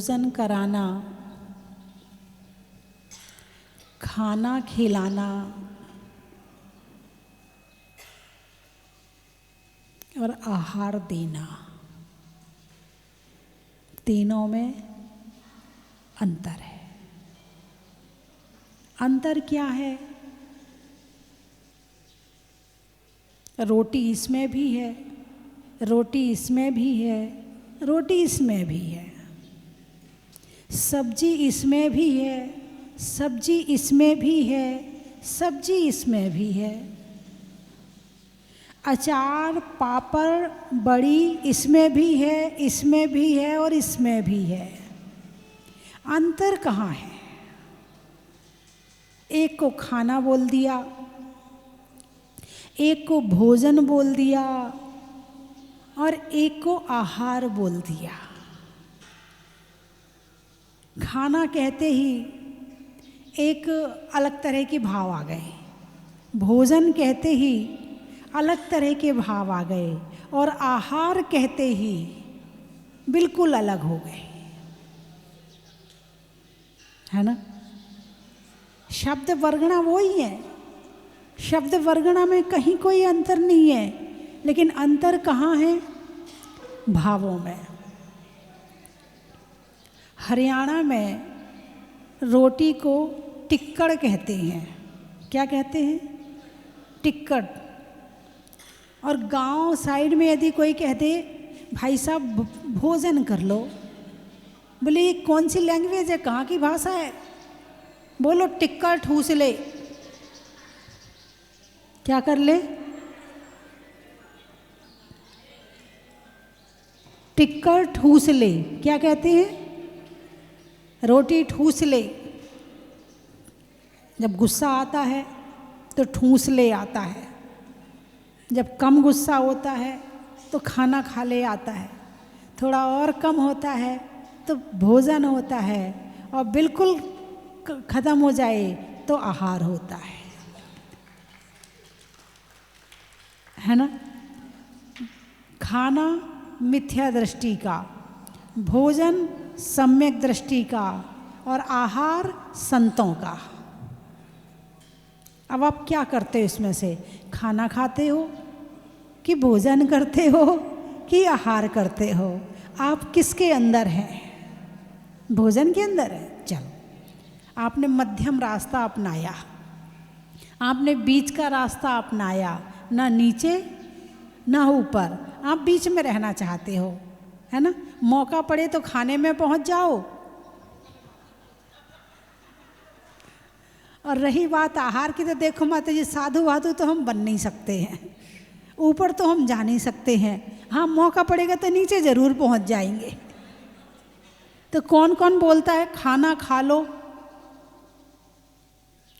भोजन कराना, खाना खिलाना और आहार देना, तीनों में अंतर है। अंतर क्या है? रोटी इसमें भी है, रोटी इसमें भी है, रोटी इसमें भी है, सब्जी इसमें भी है, सब्जी इसमें भी है, सब्जी इसमें भी है, अचार पापड़ बड़ी इसमें भी है, इसमें भी है और इसमें भी है। अंतर कहाँ है? एक को खाना बोल दिया, एक को भोजन बोल दिया और एक को आहार बोल दिया। खाना कहते ही एक अलग तरह के भाव आ गए, भोजन कहते ही अलग तरह के भाव आ गए और आहार कहते ही बिल्कुल अलग हो गए, है ना। शब्द वर्गणा वो ही है, शब्द वर्गणा में कहीं कोई अंतर नहीं है, लेकिन अंतर कहाँ है? भावों में। हरियाणा में रोटी को टिक्कड़ कहते हैं। क्या कहते हैं? टिक्कड़। और गांव साइड में यदि कोई कहते भाई साहब भोजन कर लो, बोले ये कौन सी लैंग्वेज है, कहाँ की भाषा है? बोलो टिक्कड़ ठूस ले। क्या कर ले? टिक्कड़ ठूस ले। क्या कहते हैं? रोटी ठूस ले। जब गुस्सा आता है तो ठूस ले आता है, जब कम गुस्सा होता है तो खाना खा ले आता है, थोड़ा और कम होता है तो भोजन होता है, और बिल्कुल ख़त्म हो जाए तो आहार होता है ना। खाना मिथ्या दृष्टि का, भोजन सम्यक दृष्टि का और आहार संतों का। अब आप क्या करते हो इसमें से? खाना खाते हो कि भोजन करते हो कि आहार करते हो? आप किसके अंदर हैं? भोजन के अंदर है। चलो, आपने मध्यम रास्ता अपनाया, आपने बीच का रास्ता अपनाया, ना नीचे ना ऊपर, आप बीच में रहना चाहते हो, है ना। मौका पड़े तो खाने में पहुंच जाओ, और रही बात आहार की, तो देखो माता जी, साधु वाधु तो हम बन नहीं सकते हैं, ऊपर तो हम जा नहीं सकते हैं। हाँ, मौका पड़ेगा तो नीचे ज़रूर पहुंच जाएंगे। तो कौन कौन बोलता है खाना खा लो,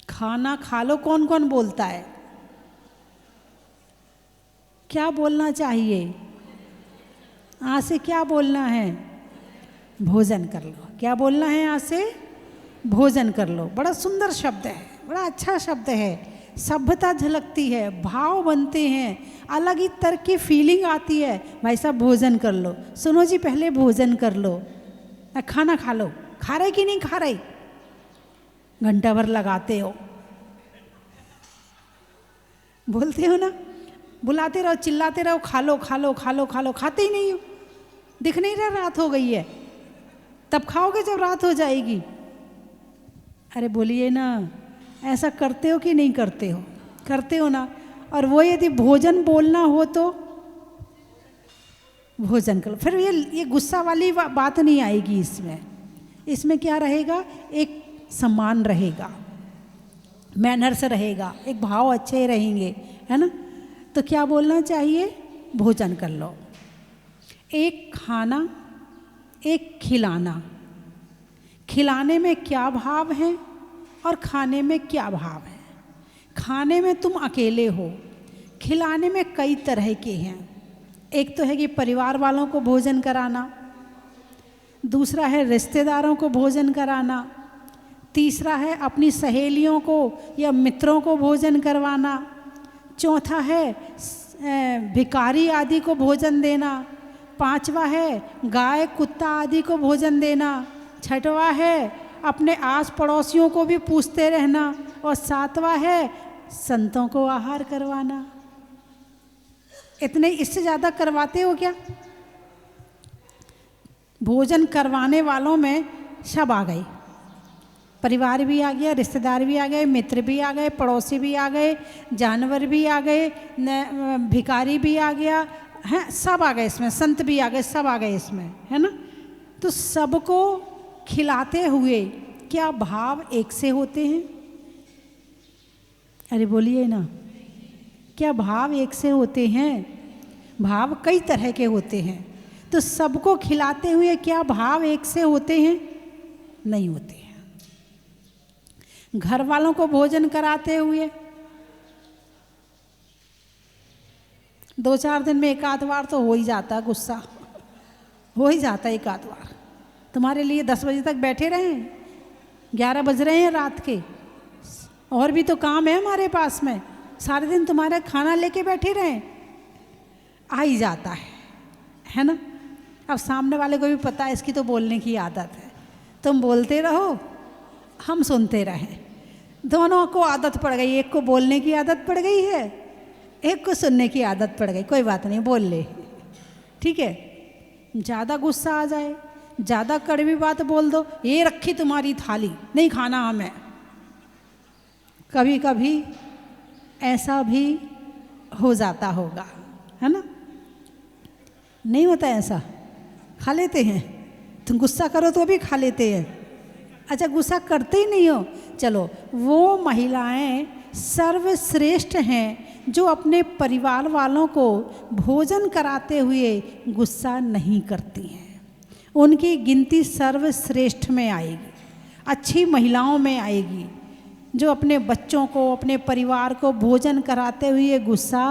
खाना खा लो? कौन कौन बोलता है? क्या बोलना चाहिए? आज से क्या बोलना है? भोजन कर लो। क्या बोलना है आज से? भोजन कर लो। बड़ा सुंदर शब्द है, बड़ा अच्छा शब्द है। सभ्यता झलकती है, भाव बनते हैं, अलग ही तरह की फीलिंग आती है। भाई साहब भोजन कर लो। सुनो जी, पहले भोजन कर लो, खाना खा लो। खा रहे कि नहीं खा रहे? घंटा भर लगाते हो, बोलते हो ना, बुलाते रहो, चिल्लाते रहो, खा लो खा लो खा लो खा लो, खाते ही नहीं हो। दिख नहीं रहा रात हो गई है? तब खाओगे जब रात हो जाएगी। अरे बोलिए ना, ऐसा करते हो कि नहीं करते हो? करते हो ना। और वो यदि भोजन बोलना हो तो भोजन करो। फिर ये गुस्सा वाली बात नहीं आएगी इसमें। इसमें क्या रहेगा? एक सम्मान रहेगा, मैनर्स रहेगा, एक भाव अच्छे रहेंगे, है ना। तो क्या बोलना चाहिए? भोजन कर लो। एक खाना, एक खिलाना। खिलाने में क्या भाव है और खाने में क्या भाव है? खाने में तुम अकेले हो, खिलाने में कई तरह के हैं। एक तो है कि परिवार वालों को भोजन कराना, दूसरा है रिश्तेदारों को भोजन कराना, तीसरा है अपनी सहेलियों को या मित्रों को भोजन करवाना, चौथा है भिखारी आदि को भोजन देना, पांचवा है गाय कुत्ता आदि को भोजन देना, छठवां है अपने आस पड़ोसियों को भी पूछते रहना, और सातवां है संतों को आहार करवाना। इतने, इससे ज़्यादा करवाते हो क्या? भोजन करवाने वालों में सब आ गए, परिवार भी आ गया, रिश्तेदार भी आ गए, मित्र भी आ गए, पड़ोसी भी आ गए, जानवर भी आ गए, भिखारी भी आ गया है, सब आ गए इसमें, संत भी आ गए, सब आ गए इसमें, है ना। तो सबको खिलाते हुए क्या भाव एक से होते हैं? अरे बोलिए ना, क्या भाव एक से होते हैं? भाव कई तरह के होते हैं। तो सबको खिलाते हुए क्या भाव एक से होते हैं? नहीं होते हैं। घर वालों को भोजन कराते हुए 2-4 दिन में एक आध बार तो हो ही जाता गुस्सा, हो ही जाता एक आध बार। तुम्हारे लिए 10 बजे तक बैठे रहे, 11 बज रहे हैं रात के, और भी तो काम है हमारे पास में, सारे दिन तुम्हारा खाना लेके बैठे रहे, आ ही जाता है ना। अब सामने वाले को भी पता है इसकी तो बोलने की आदत है, तुम बोलते रहो हम सुनते रहें। दोनों को आदत पड़ गई, एक को बोलने की आदत पड़ गई है, एक को सुनने की आदत पड़ गई। कोई बात नहीं, बोल ले, ठीक है। ज़्यादा गुस्सा आ जाए, ज़्यादा कड़वी बात बोल दो, ये रखी तुम्हारी थाली, नहीं खाना हमें। कभी कभी ऐसा भी हो जाता होगा, है ना। नहीं होता ऐसा? खा लेते हैं, तुम गुस्सा करो तो भी खा लेते हैं। अच्छा, गुस्सा करते ही नहीं हो, चलो वो महिलाएं सर्वश्रेष्ठ हैं जो अपने परिवार वालों को भोजन कराते हुए गुस्सा नहीं करती हैं। उनकी गिनती सर्वश्रेष्ठ में आएगी, अच्छी महिलाओं में आएगी, जो अपने बच्चों को, अपने परिवार को भोजन कराते हुए गुस्सा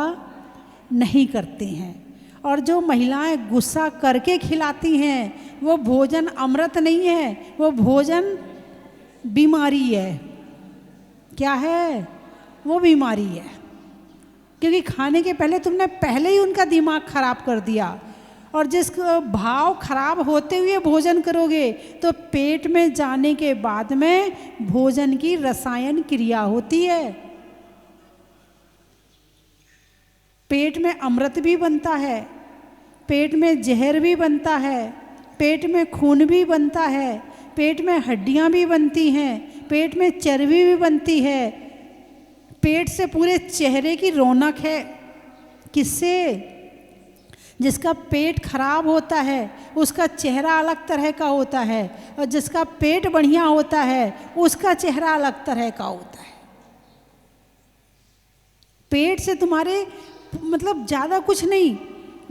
नहीं करती हैं। और जो महिलाएं गुस्सा करके खिलाती हैं वो भोजन अमृत नहीं है, वो भोजन बीमारी है। क्या है? वो बीमारी है, क्योंकि खाने के पहले ही उनका दिमाग खराब कर दिया। और जिस भाव खराब होते हुए भोजन करोगे तो पेट में जाने के बाद में भोजन की रसायन क्रिया होती है, पेट में अमृत भी बनता है, पेट में जहर भी बनता है, पेट में खून भी बनता है, पेट में हड्डियां भी बनती हैं, पेट में चर्बी भी बनती है, पेट से पूरे चेहरे की रौनक है। किससे? जिसका पेट खराब होता है उसका चेहरा अलग तरह का होता है, और जिसका पेट बढ़िया होता है उसका चेहरा अलग तरह का होता है। पेट से तुम्हारे मतलब ज़्यादा कुछ नहीं,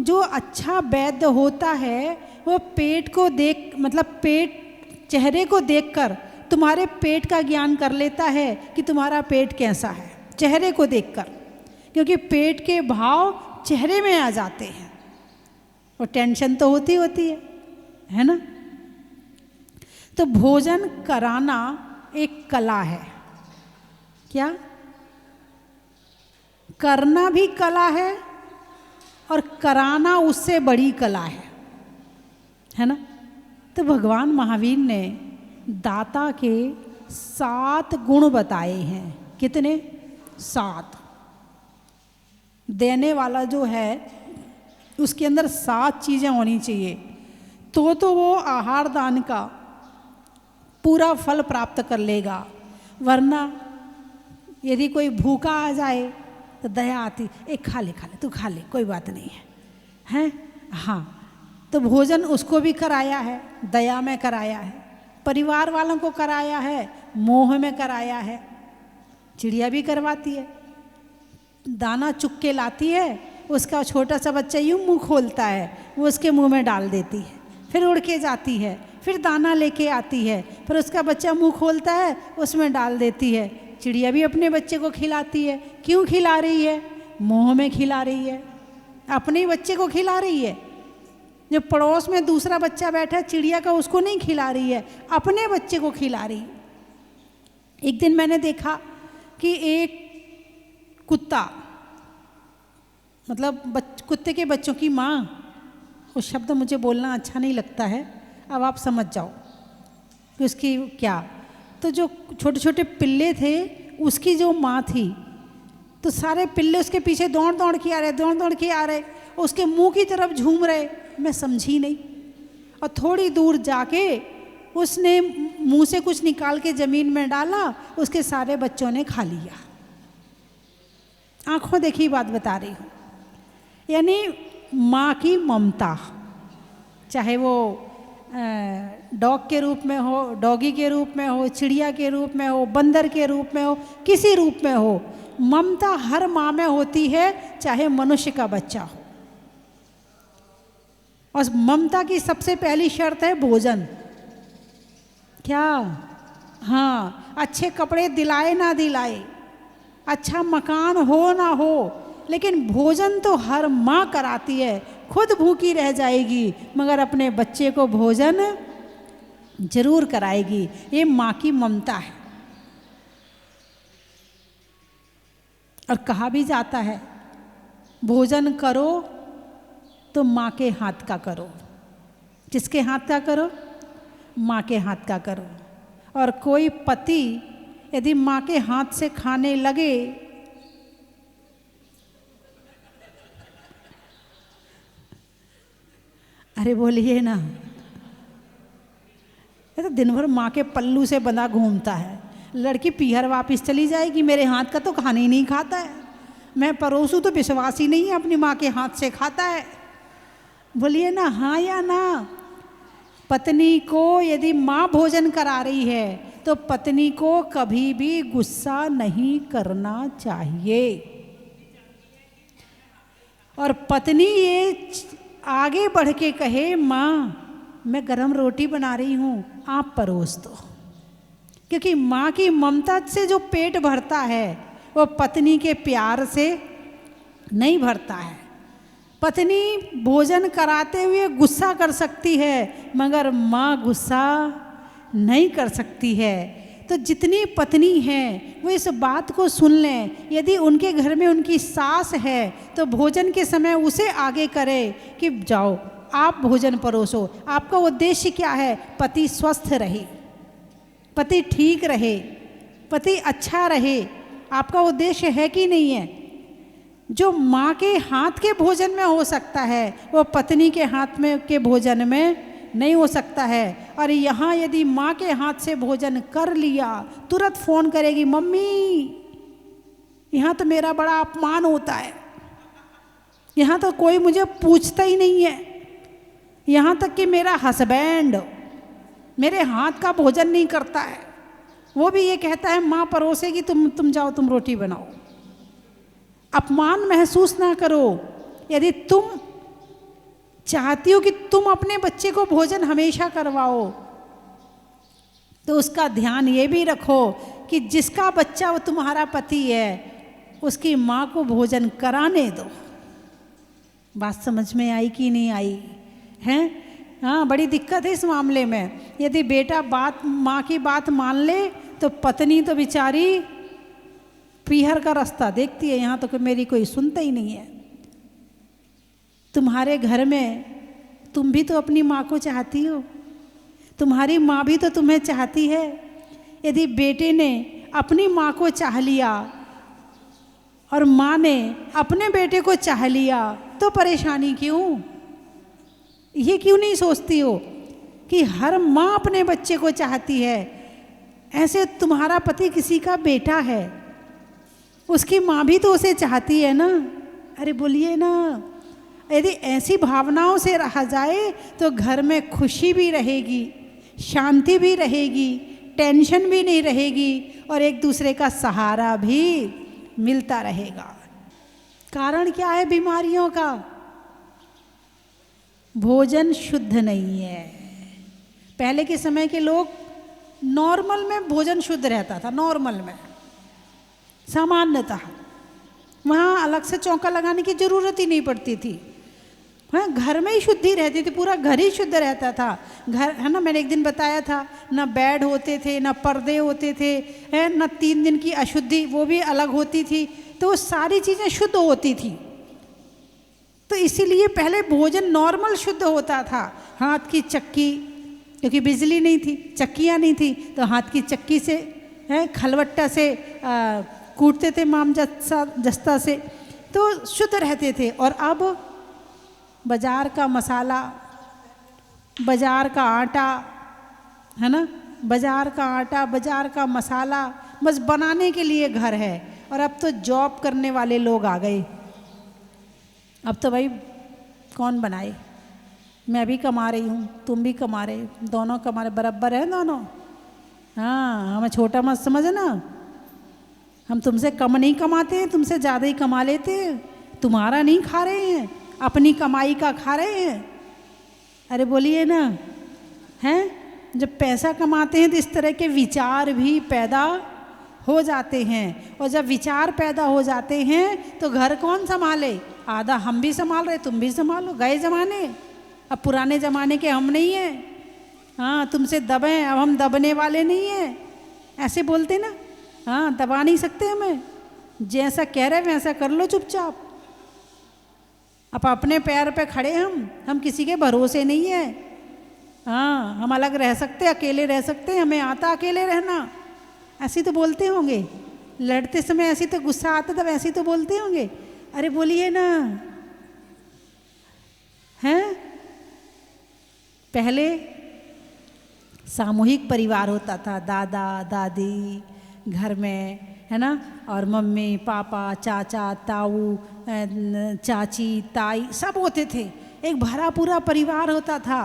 जो अच्छा वैद्य होता है वो पेट को देख, मतलब पेट, चेहरे को देखकर तुम्हारे पेट का ज्ञान कर लेता है कि तुम्हारा पेट कैसा है, चेहरे को देखकर, क्योंकि पेट के भाव चेहरे में आ जाते हैं। और टेंशन तो होती है ना। तो भोजन कराना एक कला है। क्या? करना भी कला है और कराना उससे बड़ी कला है ना। तो भगवान महावीर ने दाता के 7 गुण बताए हैं। कितने? 7। देने वाला जो है उसके अंदर 7 चीज़ें होनी चाहिए, तो वो आहार दान का पूरा फल प्राप्त कर लेगा। वरना यदि कोई भूखा आ जाए तो दया आती, एक खा ले तू खा ले, कोई बात नहीं है, हैं? हाँ, तो भोजन उसको भी कराया है, दया में कराया है, परिवार वालों को कराया है, मोह में कराया है। चिड़िया भी करवाती है, दाना चुग के लाती है, उसका छोटा सा बच्चा यूँ मुंह खोलता है, वो उसके मुंह में डाल देती है, फिर उड़ के जाती है, फिर दाना लेके आती है, फिर उसका बच्चा मुंह खोलता है, उसमें डाल देती है। चिड़िया भी अपने बच्चे को खिलाती है। क्यों खिला रही है? मोह में खिला रही है, अपने ही बच्चे को खिला रही है। जो पड़ोस में दूसरा बच्चा बैठा है चिड़िया का, उसको नहीं खिला रही है, अपने बच्चे को खिला रही है। एक दिन मैंने देखा कि एक कुत्ता, मतलब कुत्ते के बच्चों की माँ, वो शब्द मुझे बोलना अच्छा नहीं लगता है, अब आप समझ जाओ। कि उसकी क्या, तो जो छोटे छोटे पिल्ले थे उसकी जो माँ थी, तो सारे पिल्ले उसके पीछे दौड़ दौड़ के आ रहे, दौड़ दौड़ के आ रहे, उसके मुंह की तरफ झूम रहे। मैं समझी नहीं, और थोड़ी दूर जाके उसने मुंह से कुछ निकाल के ज़मीन में डाला, उसके सारे बच्चों ने खा लिया। आंखों देखी बात बता रही हूँ। यानी माँ की ममता, चाहे वो डॉग के रूप में हो, डॉगी के रूप में हो, चिड़िया के रूप में हो, बंदर के रूप में हो, किसी रूप में हो, ममता हर माँ में होती है, चाहे मनुष्य का बच्चा हो। और ममता की सबसे पहली शर्त है भोजन। क्या? हाँ, अच्छे कपड़े दिलाए ना दिलाए, अच्छा मकान हो ना हो, लेकिन भोजन तो हर माँ कराती है। खुद भूखी रह जाएगी मगर अपने बच्चे को भोजन जरूर कराएगी। ये माँ की ममता है। और कहा भी जाता है भोजन करो तो माँ के हाथ का करो। किसके हाथ का करो? माँ के हाथ का करो। और कोई पति यदि माँ के हाथ से खाने लगे, अरे बोलिए ना, ये तो दिन भर माँ के पल्लू से बंधा घूमता है, लड़की पीहर वापस चली जाएगी, मेरे हाथ का तो खाने ही नहीं खाता है, मैं परोसूं तो विश्वास ही नहीं है, अपनी माँ के हाथ से खाता है। बोलिए ना हाँ या ना। पत्नी को यदि माँ भोजन करा रही है तो पत्नी को कभी भी गुस्सा नहीं करना चाहिए। और पत्नी ये आगे बढ़ के कहे माँ मैं गरम रोटी बना रही हूँ, आप परोस दो। क्योंकि माँ की ममता से जो पेट भरता है वो पत्नी के प्यार से नहीं भरता है। पत्नी भोजन कराते हुए गुस्सा कर सकती है मगर माँ गुस्सा नहीं कर सकती है। तो जितनी पत्नी हैं वो इस बात को सुन लें, यदि उनके घर में उनकी सास है तो भोजन के समय उसे आगे करे कि जाओ आप भोजन परोसो। आपका उद्देश्य क्या है? पति स्वस्थ रहे, पति ठीक रहे, पति अच्छा रहे। आपका उद्देश्य है कि नहीं है? जो माँ के हाथ के भोजन में हो सकता है वो पत्नी के हाथ में के भोजन में नहीं हो सकता है। और यहाँ यदि माँ के हाथ से भोजन कर लिया तुरंत फ़ोन करेगी, मम्मी यहाँ तो मेरा बड़ा अपमान होता है, यहाँ तो कोई मुझे पूछता ही नहीं है, यहाँ तक कि मेरा हस्बैंड मेरे हाथ का भोजन नहीं करता है, वो भी ये कहता है माँ परोसेगी, तुम जाओ तुम रोटी बनाओ। अपमान महसूस ना करो। यदि तुम चाहती हो कि तुम अपने बच्चे को भोजन हमेशा करवाओ तो उसका ध्यान ये भी रखो कि जिसका बच्चा वो तुम्हारा पति है उसकी माँ को भोजन कराने दो। बात समझ में आई कि नहीं आई है? हाँ, बड़ी दिक्कत है इस मामले में। यदि बेटा माँ की बात मान ले तो पत्नी तो बेचारी पीहर का रास्ता देखती है, यहाँ तो मेरी कोई सुनता ही नहीं है। तुम्हारे घर में तुम भी तो अपनी माँ को चाहती हो, तुम्हारी माँ भी तो तुम्हें चाहती है। यदि बेटे ने अपनी माँ को चाह लिया और माँ ने अपने बेटे को चाह लिया तो परेशानी क्यों? ये क्यों नहीं सोचती हो कि हर माँ अपने बच्चे को चाहती है? ऐसे तुम्हारा पति किसी का बेटा है, उसकी माँ भी तो उसे चाहती है ना। अरे बोलिए ना। यदि ऐसी भावनाओं से रहा जाए तो घर में खुशी भी रहेगी, शांति भी रहेगी, टेंशन भी नहीं रहेगी और एक दूसरे का सहारा भी मिलता रहेगा। कारण क्या है बीमारियों का? भोजन शुद्ध नहीं है। पहले के समय के लोग नॉर्मल में भोजन शुद्ध रहता था, नॉर्मल में सामान्यतः वहाँ अलग से चौका लगाने की ज़रूरत ही नहीं पड़ती थी। हाँ, घर में ही शुद्धि रहती थी, पूरा घर ही शुद्ध रहता था। घर है ना, मैंने एक दिन बताया था, ना बेड होते थे, ना पर्दे होते थे, है ना 3 दिन की अशुद्धि वो भी अलग होती थी, तो वो सारी चीज़ें शुद्ध होती थी। तो इसीलिए पहले भोजन नॉर्मल शुद्ध होता था। हाथ की चक्की क्योंकि बिजली नहीं थी, चक्कियाँ नहीं थी, तो हाथ की चक्की से खलवट्टा से कूटते थे माम जस्ता से, तो शुद्ध रहते थे। और अब बाजार का मसाला, बाजार का आटा, है ना, बाजार का आटा, बाजार का मसाला, बस बनाने के लिए घर है। और अब तो जॉब करने वाले लोग आ गए। अब तो भाई कौन बनाए, मैं भी कमा रही हूँ, तुम भी कमा रहे, दोनों कमा रहे, बराबर है दोनों। हाँ, हमें छोटा मत समझना, हम तुमसे कम नहीं कमाते हैं, तुमसे ज़्यादा ही कमा लेते हैं। तुम्हारा नहीं खा रहे हैं, अपनी कमाई का खा रहे हैं। अरे बोलिए ना, हैं? जब पैसा कमाते हैं तो इस तरह के विचार भी पैदा हो जाते हैं। और जब विचार पैदा हो जाते हैं तो घर कौन संभाले? आधा हम भी संभाल रहे, तुम भी संभालो। गए ज़माने, अब पुराने ज़माने के हम नहीं हैं। हाँ, तुमसे दबें, अब हम दबने वाले नहीं हैं, ऐसे बोलते ना। हाँ, दबा नहीं सकते हमें, जैसा कह रहे वैसा कर लो चुपचाप। अब अपने पैर पे खड़े, हम किसी के भरोसे नहीं है। हाँ, हम अलग रह सकते, अकेले रह सकते, हमें आता अकेले रहना, ऐसे तो बोलते होंगे। लड़ते समय ऐसे तो गुस्सा आता तब ऐसे तो बोलते होंगे। अरे बोलिए ना, हैं? पहले सामूहिक परिवार होता था, दादा दादी घर में, है ना, और मम्मी पापा चाचा ताऊ चाची ताई सब होते थे, एक भरा पूरा परिवार होता था।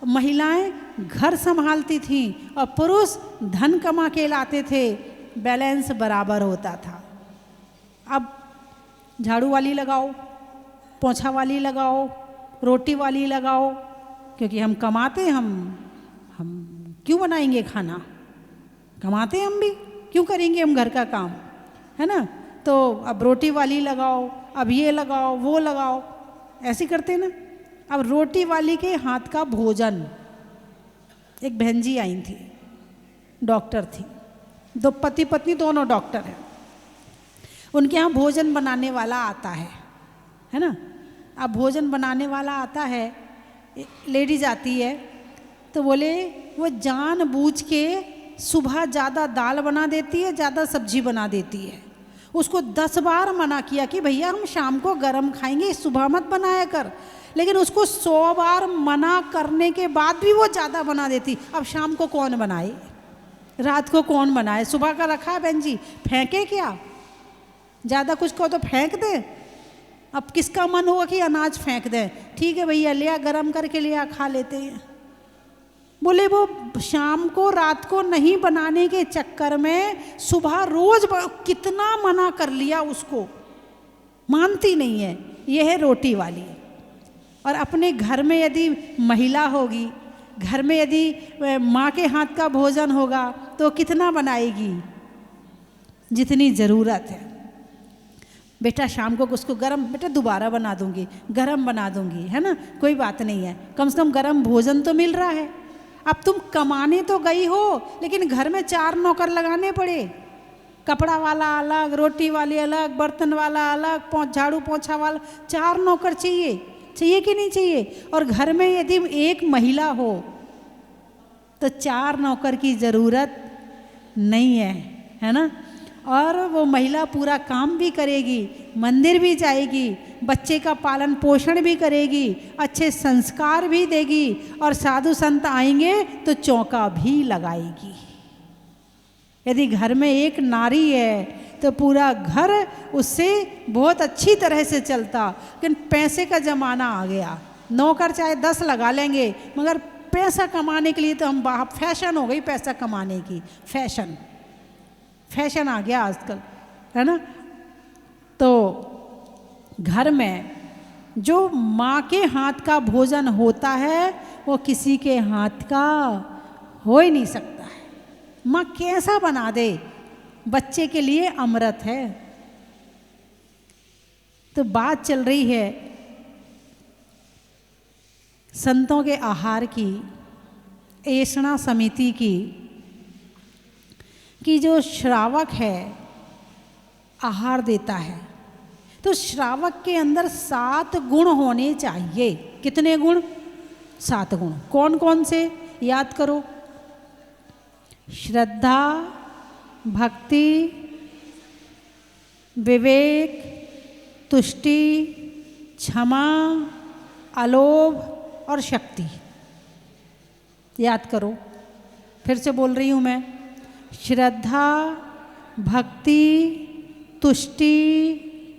महिलाएं घर संभालती थीं और पुरुष धन कमा के लाते थे, बैलेंस बराबर होता था। अब झाड़ू वाली लगाओ, पोछा वाली लगाओ, रोटी वाली लगाओ, क्योंकि हम कमाते, हम क्यों बनाएंगे खाना? कमाते हम भी, क्यों करेंगे हम घर का काम, है ना? तो अब रोटी वाली लगाओ, अब ये लगाओ वो लगाओ, ऐसे करते ना। अब रोटी वाली के हाथ का भोजन, एक बहन जी आई थी, डॉक्टर थी, दो पति पत्नी दोनों डॉक्टर हैं। उनके यहाँ भोजन बनाने वाला आता है ना। अब भोजन बनाने वाला आता है, लेडीज आती है, तो बोले वो जानबूझ के सुबह ज़्यादा दाल बना देती है, ज़्यादा सब्जी बना देती है। उसको 10 बार मना किया कि भैया हम शाम को गरम खाएंगे, सुबह मत बनाया कर, लेकिन उसको 100 बार मना करने के बाद भी वो ज़्यादा बना देती। अब शाम को कौन बनाए, रात को कौन बनाए? सुबह का रखा है बहन जी, फेंके क्या? ज़्यादा कुछ कहो तो फेंक दे। अब किसका मन होगा कि अनाज फेंक दें? ठीक है भैया, लिया गरम करके लिया, खा लेते हैं। बोले वो शाम को रात को नहीं बनाने के चक्कर में सुबह रोज कितना मना कर लिया उसको, मानती नहीं है। यह है रोटी वाली। और अपने घर में यदि महिला होगी, घर में यदि माँ के हाथ का भोजन होगा तो कितना बनाएगी? जितनी ज़रूरत है। बेटा शाम को उसको गरम, बेटा दोबारा बना दूंगी, गरम बना दूंगी, है ना, कोई बात नहीं है, कम से कम गरम भोजन तो मिल रहा है। अब तुम कमाने तो गई हो, लेकिन घर में 4 नौकर लगाने पड़े, कपड़ा वाला अलग, रोटी वाली अलग, बर्तन वाला अलग, झाड़ू पोछा वाला, 4 नौकर चाहिए, चाहिए कि नहीं चाहिए? और घर में यदि एक महिला हो तो 4 नौकर की ज़रूरत नहीं है ना। और वो महिला पूरा काम भी करेगी, मंदिर भी जाएगी, बच्चे का पालन पोषण भी करेगी, अच्छे संस्कार भी देगी, और साधु संत आएंगे तो चौका भी लगाएगी। यदि घर में एक नारी है तो पूरा घर उससे बहुत अच्छी तरह से चलता। लेकिन पैसे का ज़माना आ गया, नौकर चाहे 10 लगा लेंगे, मगर पैसा कमाने के लिए तो हम बाहर, फैशन हो गई पैसा कमाने की, फैशन आ गया आजकल, है ना। तो घर में जो माँ के हाथ का भोजन होता है वो किसी के हाथ का हो ही नहीं सकता है। माँ कैसा बना दे, बच्चे के लिए अमृत है। तो बात चल रही है संतों के आहार की, ऐषणा समिति की, कि जो श्रावक है आहार देता है तो श्रावक के अंदर 7 गुण होने चाहिए। कितने गुण? 7 गुण। कौन कौन से? याद करो, श्रद्धा, भक्ति, विवेक, तुष्टि, क्षमा, अलोभ और शक्ति। याद करो, फिर से बोल रही हूँ मैं, श्रद्धा, भक्ति, तुष्टि,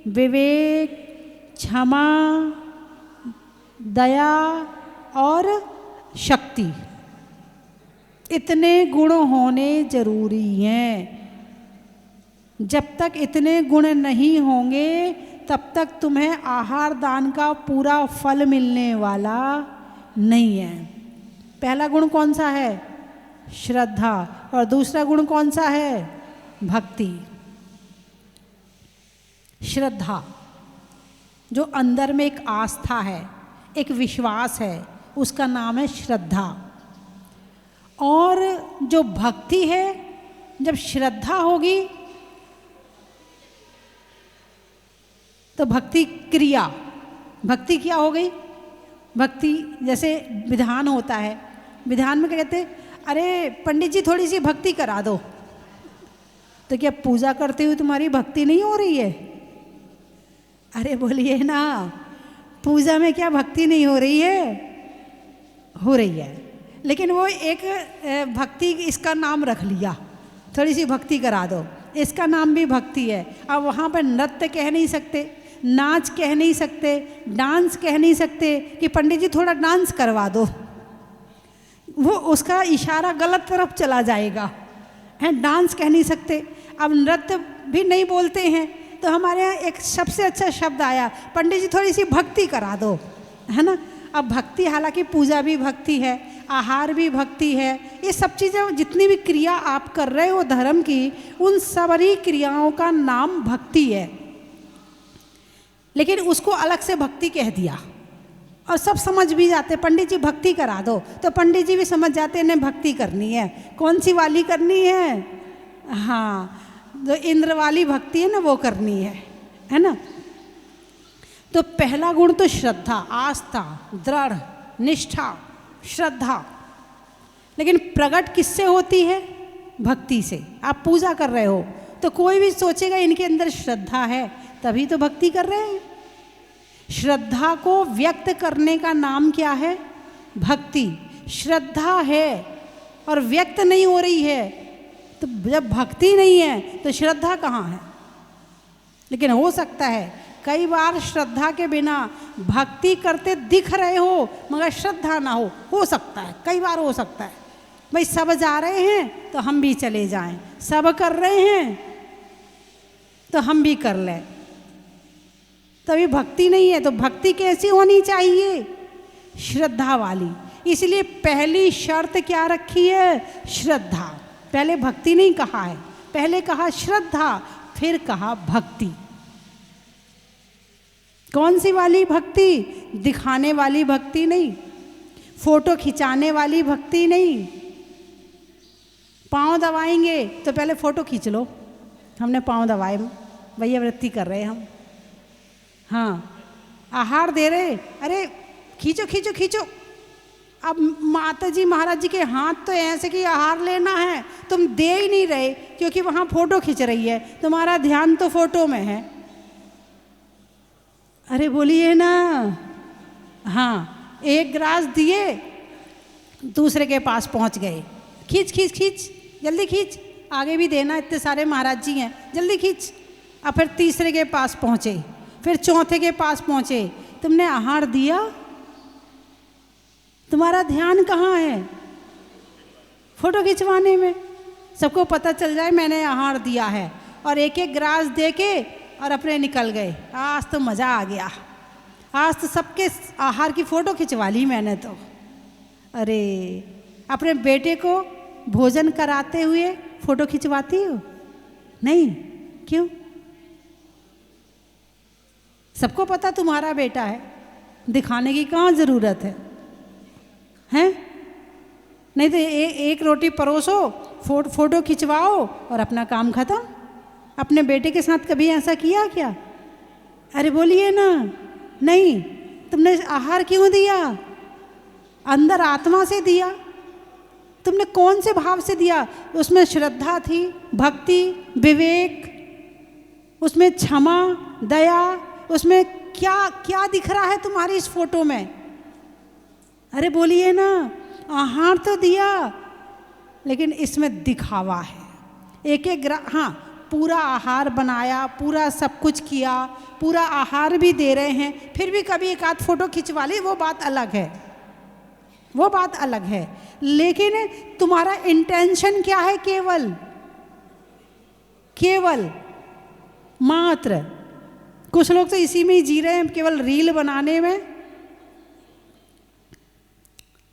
विवेक, क्षमा, दया और शक्ति। इतने गुण होने जरूरी हैं। जब तक इतने गुण नहीं होंगे तब तक तुम्हें आहार दान का पूरा फल मिलने वाला नहीं है। पहला गुण कौन सा है? श्रद्धा। और दूसरा गुण कौन सा है? भक्ति। श्रद्धा, जो अंदर में एक आस्था है, एक विश्वास है, उसका नाम है श्रद्धा। और जो भक्ति है, जब श्रद्धा होगी तो भक्ति क्रिया, भक्ति क्या हो गई? भक्ति जैसे विधान होता है, विधान में क्या कहते हैं, अरे पंडित जी थोड़ी सी भक्ति करा दो। तो क्या पूजा करते हुए तुम्हारी भक्ति नहीं हो रही है? अरे बोलिए ना, पूजा में क्या भक्ति नहीं हो रही है? हो रही है। लेकिन वो एक भक्ति, इसका नाम रख लिया, थोड़ी सी भक्ति करा दो, इसका नाम भी भक्ति है। अब वहाँ पर नृत्य कह नहीं सकते, नाच कह नहीं सकते, डांस कह नहीं सकते कि पंडित जी थोड़ा डांस करवा दो, वो उसका इशारा गलत तरफ चला जाएगा, है। डांस कह नहीं सकते। अब नृत्य भी नहीं बोलते हैं, तो हमारे यहाँ एक सबसे अच्छा शब्द आया, पंडित जी थोड़ी सी भक्ति करा दो, है ना। अब भक्ति, हालांकि पूजा भी भक्ति है, आहार भी भक्ति है, ये सब चीज़ें, जितनी भी क्रिया आप कर रहे हो धर्म की, उन सारी क्रियाओं का नाम भक्ति है। लेकिन उसको अलग से भक्ति कह दिया और सब समझ भी जाते, पंडित जी भक्ति करा दो, तो पंडित जी भी समझ जाते इन्हें भक्ति करनी है। कौन सी वाली करनी है? हाँ, जो इंद्र वाली भक्ति है ना, वो करनी है ना। तो पहला गुण तो श्रद्धा, आस्था, दृढ़ निष्ठा, श्रद्धा। लेकिन प्रकट किससे होती है? भक्ति से। आप पूजा कर रहे हो तो कोई भी सोचेगा इनके अंदर श्रद्धा है, तभी तो भक्ति कर रहे हैं। श्रद्धा को व्यक्त करने का नाम क्या है? भक्ति। श्रद्धा है और व्यक्त नहीं हो रही है, तो जब भक्ति नहीं है तो श्रद्धा कहाँ है? लेकिन हो सकता है कई बार श्रद्धा के बिना भक्ति करते दिख रहे हो मगर श्रद्धा ना हो सकता है, कई बार हो सकता है। भाई सब जा रहे हैं तो हम भी चले जाएं, सब कर रहे हैं तो हम भी कर लें, तभी भक्ति नहीं है। तो भक्ति कैसी होनी चाहिए? श्रद्धा वाली। इसलिए पहली शर्त क्या रखी है? श्रद्धा। पहले भक्ति नहीं कहा है, पहले कहा श्रद्धा, फिर कहा भक्ति। कौन सी वाली भक्ति? दिखाने वाली भक्ति नहीं, फोटो खिंचाने वाली भक्ति नहीं। पाँव दबाएंगे तो पहले फोटो खींच लो, हमने पाँव दबाए, भैया वृत्ति कर रहे हम। हाँ, आहार दे रहे, अरे खींचो खींचो खींचो। अब माता जी महाराज जी के हाथ तो ऐसे कि आहार लेना है, तुम दे ही नहीं रहे क्योंकि वहाँ फोटो खींच रही है, तुम्हारा ध्यान तो फोटो में है। अरे बोलिए ना। हाँ, एक गिलास दिए, दूसरे के पास पहुँच गए, खींच खींच खींच, जल्दी खींच, आगे भी देना, इतने सारे महाराज जी हैं, जल्दी खींच। अब फिर तीसरे के पास पहुँचे, फिर चौथे के पास पहुँचे, तुमने आहार दिया? तुम्हारा ध्यान कहाँ है? फोटो खिंचवाने में। सबको पता चल जाए मैंने आहार दिया है, और एक एक गिलास दे के और अपने निकल गए। आज तो मज़ा आ गया, आज तो सबके आहार की फ़ोटो खिंचवा ली मैंने तो। अरे अपने बेटे को भोजन कराते हुए फ़ोटो खिंचवाती हो? नहीं, क्यों? सबको पता तुम्हारा बेटा है, दिखाने की कहाँ ज़रूरत है? हैं? नहीं तो एक रोटी परोसो, फोटो खिंचवाओ और अपना काम ख़त्म। अपने बेटे के साथ कभी ऐसा किया क्या? अरे बोलिए ना। नहीं, तुमने आहार क्यों दिया? अंदर आत्मा से दिया, तुमने कौन से भाव से दिया? उसमें श्रद्धा थी, भक्ति, विवेक, उसमें क्षमा, दया, उसमें क्या क्या दिख रहा है तुम्हारी इस फोटो में? अरे बोलिए ना, आहार तो दिया, लेकिन इसमें दिखावा है। एक एक हाँ, पूरा आहार बनाया, पूरा सब कुछ किया, पूरा आहार भी दे रहे हैं, फिर भी कभी एक आध फोटो खिंचवा ली, वो बात अलग है, वो बात अलग है। लेकिन तुम्हारा इंटेंशन क्या है? केवल मात्र, कुछ लोग तो इसी में ही जी रहे हैं, केवल रील बनाने में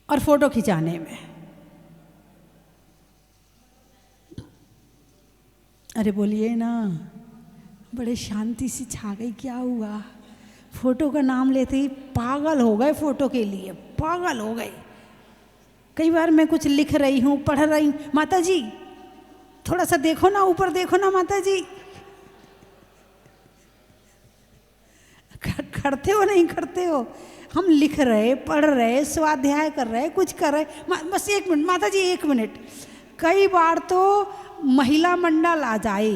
और फोटो खिंचाने में। अरे बोलिए ना, बड़े शांति सी छा गई, क्या हुआ? फोटो का नाम लेते ही पागल हो गए, फोटो के लिए पागल हो गए। कई बार मैं कुछ लिख रही हूँ, पढ़ रही हूँ, माता जी थोड़ा सा देखो ना, ऊपर देखो ना माता जी। करते हो नहीं करते हो? हम लिख रहे, पढ़ रहे, स्वाध्याय कर रहे, कुछ कर रहे, बस 1 मिनट माता जी, 1 मिनट। कई बार तो महिला मंडल आ जाए,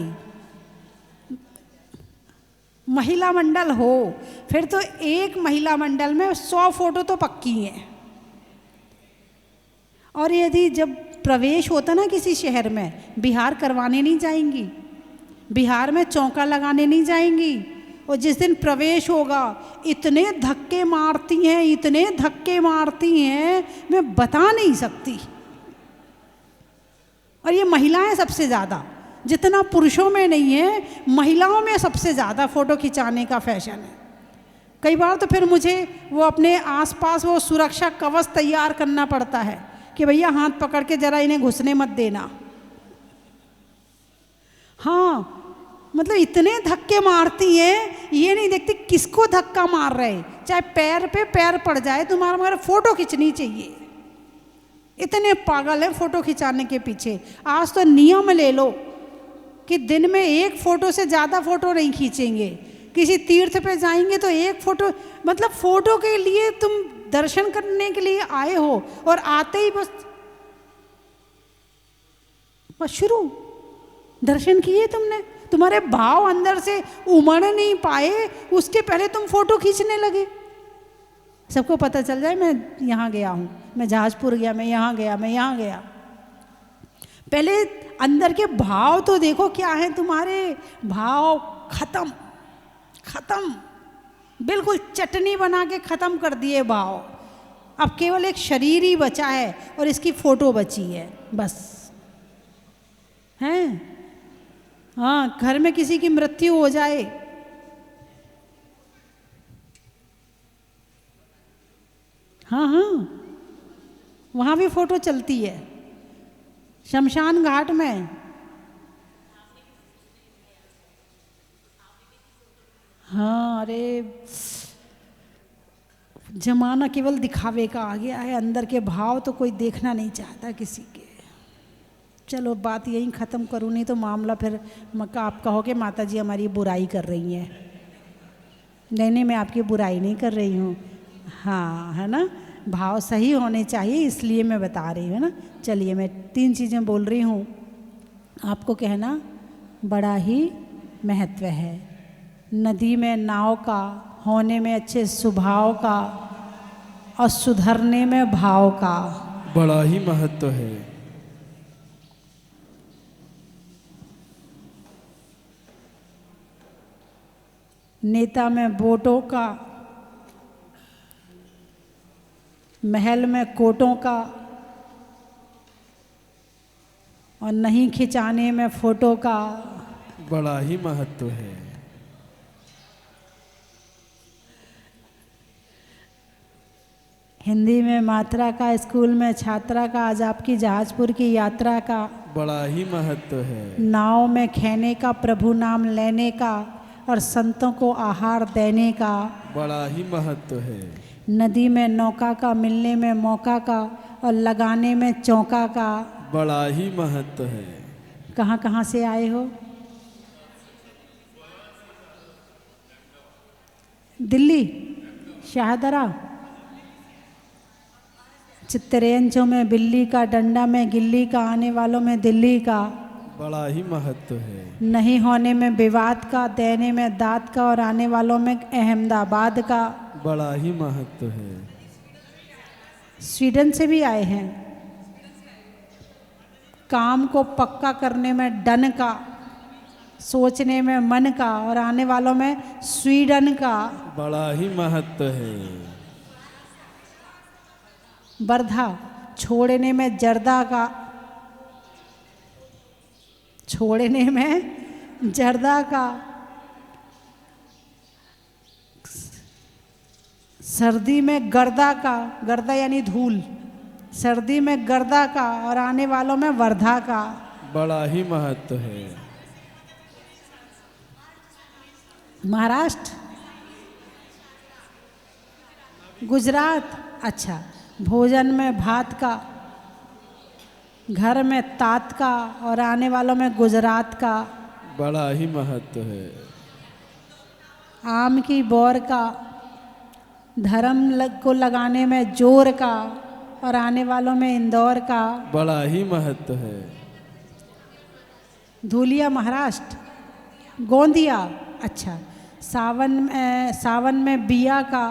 महिला मंडल हो, फिर तो एक महिला मंडल में 100 फोटो तो पक्की हैं। और यदि जब प्रवेश होता ना किसी शहर में, बिहार करवाने नहीं जाएंगी, बिहार में चौका लगाने नहीं जाएंगी, और जिस दिन प्रवेश होगा इतने धक्के मारती हैं, इतने धक्के मारती हैं, मैं बता नहीं सकती। और ये महिलाएं सबसे ज़्यादा, जितना पुरुषों में नहीं है, महिलाओं में सबसे ज़्यादा फ़ोटो खिंचाने का फैशन है। कई बार तो फिर मुझे वो अपने आसपास वो सुरक्षा कवच तैयार करना पड़ता है कि भैया हाथ पकड़ के ज़रा इन्हें घुसने मत देना। हाँ, मतलब इतने धक्के मारती हैं, ये नहीं देखती किसको धक्का मार रहे, चाहे पैर पे पैर पड़ जाए तुम्हारा, मगर फ़ोटो खिंचनी चाहिए। इतने पागल है फ़ोटो खिंचाने के पीछे। आज तो नियम ले लो कि दिन में 1 फ़ोटो से ज़्यादा फ़ोटो नहीं खींचेंगे। किसी तीर्थ पे जाएंगे तो 1 फ़ोटो, मतलब फ़ोटो के लिए तुम दर्शन करने के लिए आए हो और आते ही बस शुरू, दर्शन किए तुमने, तुम्हारे भाव अंदर से उमड़ नहीं पाए, उसके पहले तुम फ़ोटो खींचने लगे। सबको पता चल जाए मैं यहाँ गया हूँ, मैं जहाजपुर गया, मैं यहाँ गया, मैं यहाँ गया। पहले अंदर के भाव तो देखो क्या है तुम्हारे। भाव खत्म, बिल्कुल चटनी बना के ख़त्म कर दिए भाव। अब केवल एक शरीर ही बचा है और इसकी फ़ोटो बची है बस, हैं? हाँ, घर में किसी की मृत्यु हो जाए, हाँ, वहाँ भी फ़ोटो चलती है। शमशान घाट में, हाँ, अरे जमाना केवल दिखावे का आ गया है, अंदर के भाव तो कोई देखना नहीं चाहता किसी के। चलो बात यहीं ख़त्म करूँ, नहीं तो मामला फिर आप कहोगे माता जी हमारी बुराई कर रही हैं। नहीं, मैं आपकी बुराई नहीं कर रही हूँ, हाँ, है ना, भाव सही होने चाहिए, इसलिए मैं बता रही हूँ ना। चलिए मैं 3 चीज़ें बोल रही हूँ, आपको कहना बड़ा ही महत्व है। नदी में नाव का, होने में अच्छे स्वभाव का और सुधरने में भाव का बड़ा ही महत्व है। नेता में बोटों का, महल में कोटों का, और नहीं खिंचाने में फोटो का बड़ा ही महत्व है। हिंदी में मात्रा का, स्कूल में छात्रा का, आज आपकी जहाजपुर की यात्रा का बड़ा ही महत्व है। नाव में खेने का, प्रभु नाम लेने का और संतों को आहार देने का बड़ा ही महत्व है। नदी में नौका का, मिलने में मौका का और लगाने में चौका का बड़ा ही महत्व है। कहाँ कहाँ से आए हो? दिल्ली, शाहदरा, चित्तरेंचों में बिल्ली का, डंडा में गिल्ली का, आने वालों में दिल्ली का, बड़ा ही महत्व है। नहीं होने में विवाद का, देने में दाद का और आने वालों में अहमदाबाद का। बड़ा ही महत्व है। स्वीडन से भी आए हैं। काम को पक्का करने में डन का, सोचने में मन का और आने वालों में स्वीडन का। बड़ा ही महत्व है। वर्धा, छोड़ने में जर्दा का, छोड़ने में जर्दा का। सर्दी में गर्दा का, गर्दा यानी धूल, सर्दी में गर्दा का और आने वालों में वर्धा का। बड़ा ही महत्व है। महाराष्ट्र, गुजरात, अच्छा, भोजन में भात का, घर में तात का और आने वालों में गुजरात का। बड़ा ही महत्व है। आम की बौर का, धर्म को लगाने में जोर का और आने वालों में इंदौर का। बड़ा ही महत्व है। धूलिया, महाराष्ट्र, गोंदिया, अच्छा, सावन में बिया का,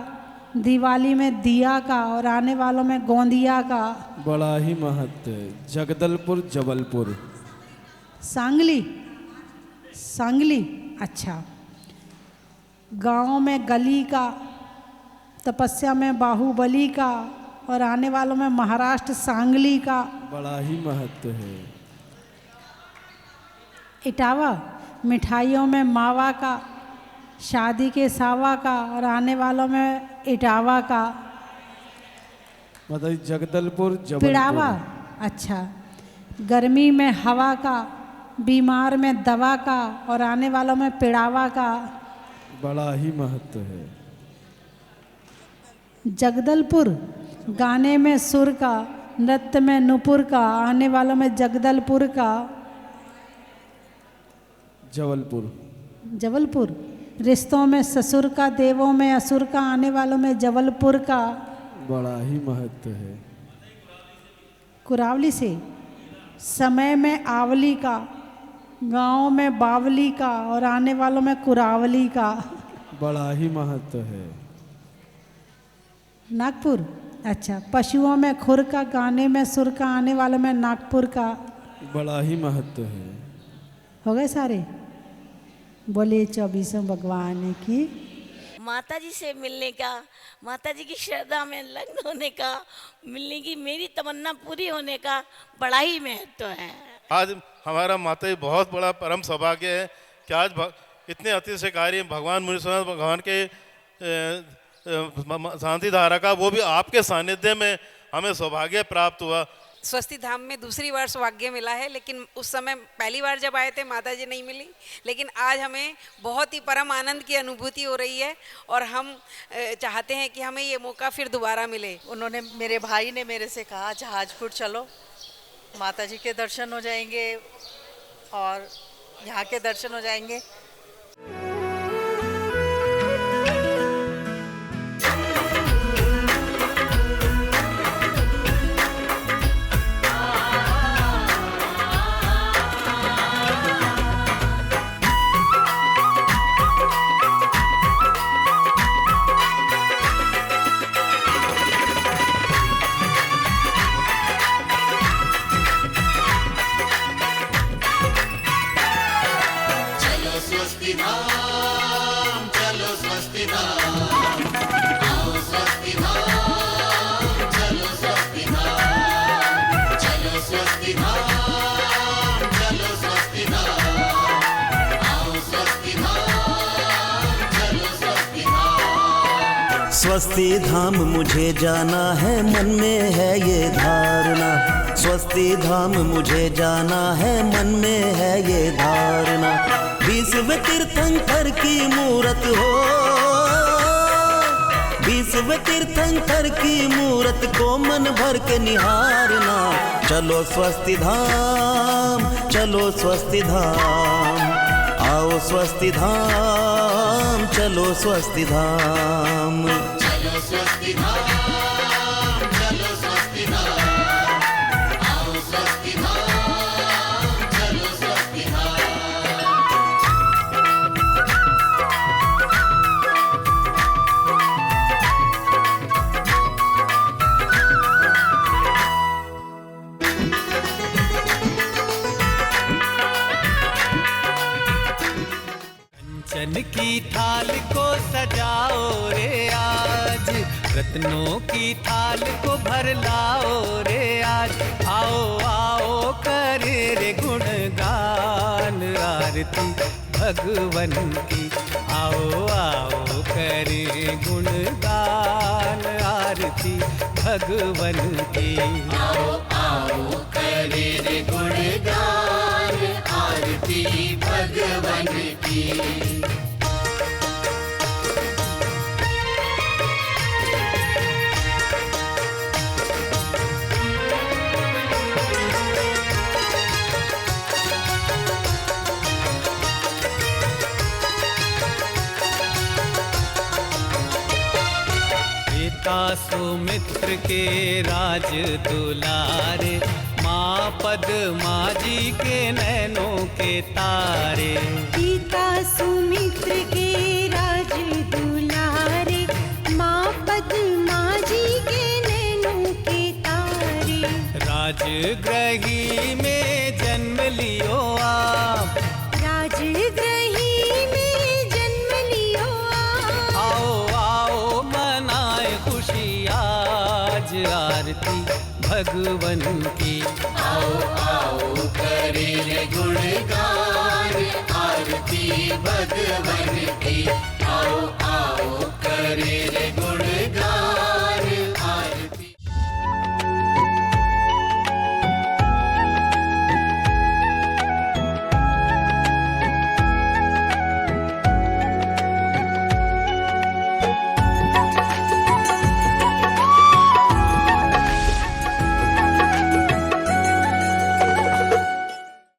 दिवाली में दिया का और आने वालों में गोंदिया का। बड़ा ही महत्व है। जगदलपुर, जबलपुर। सांगली, सांगली, अच्छा, गांव में गली का, तपस्या में बाहुबली का और आने वालों में महाराष्ट्र सांगली का। बड़ा ही महत्व है। इटावा, मिठाइयों में मावा का, शादी के सावा का और आने वालों में इटावा का। मतलब जगदलपुर, पिड़ावा, जबलपुर। अच्छा, गर्मी में हवा का, बीमार में दवा का और आने वालों में पिड़ावा का। बड़ा ही महत्व है। जगदलपुर, गाने में सुर का, नृत्य में नुपुर का, आने वालों में जगदलपुर का। जबलपुर। जबलपुर, रिश्तों में ससुर का, देवों में असुर का, आने वालों में जबलपुर का। बड़ा ही महत्व है। कुरावली से, समय में आवली का, गांव में बावली का और आने वालों में कुरावली का। बड़ा ही महत्व है। नागपुर, अच्छा, पशुओं में खुर का, गाने में सुर का, आने वालों में नागपुर का। बड़ा ही महत्व है। हो गए सारे? बोलिए 24 भगवान की। माता जी से मिलने का, माता जी की श्रद्धा में लग्न होने का, मिलने की मेरी तमन्ना पूरी होने का बड़ा ही महत्व है। आज हमारा माता जी बहुत बड़ा परम सौभाग्य है कि आज इतने अतिशयकारी भगवान मुनीश्वरनाथ भगवान के शांति धारा का, वो भी आपके सानिध्य में हमें सौभाग्य प्राप्त हुआ। स्वस्ति धाम में दूसरी बार सौभाग्य मिला है, लेकिन उस समय पहली बार जब आए थे माता जी नहीं मिली, लेकिन आज हमें बहुत ही परम आनंद की अनुभूति हो रही है और हम चाहते हैं कि हमें ये मौका फिर दोबारा मिले। उन्होंने, मेरे भाई ने मेरे से कहा जहाजपुर चलो, माता जी के दर्शन हो जाएंगे और यहाँ के दर्शन हो जाएंगे। स्वस्ति धाम मुझे जाना है, मन में है ये धारणा। स्वस्ति धाम मुझे जाना है, मन में है ये धारणा। विश्व तीर्थंकर की मूरत हो, विश्व तीर्थंकर की मूरत को मन भर के निहारना। चलो स्वस्ति धाम, चलो स्वस्ति धाम, आओ स्वस्ति धाम, चलो स्वस्ति धाम, चलो स्वस्ति धाम, चलो स्वस्ति धाम। रत्नों की थाल को भर लाओ रे आज, आओ आओ करे रे गुणगान आरती भगवन की, आओ आओ करे गुणगान आरती भगवन की, आओ आओ करे रे गुणगान आरती भगवन की। सुमित्र के राज दुलारे, माँ पद्मा जी के नैनों के तारे, पिता सुमित्र के राज दुलारे, माँ पद्मा जी के नैनों के तारे, राजगृही में जन्म लियो आप, राजगृही में जन्म लियो आप, आओ आओ मनाए खुशी आज आरती भगवन की, आओ आओ करे रे गुणगान आरती भगवन की, आओ आओ करे रे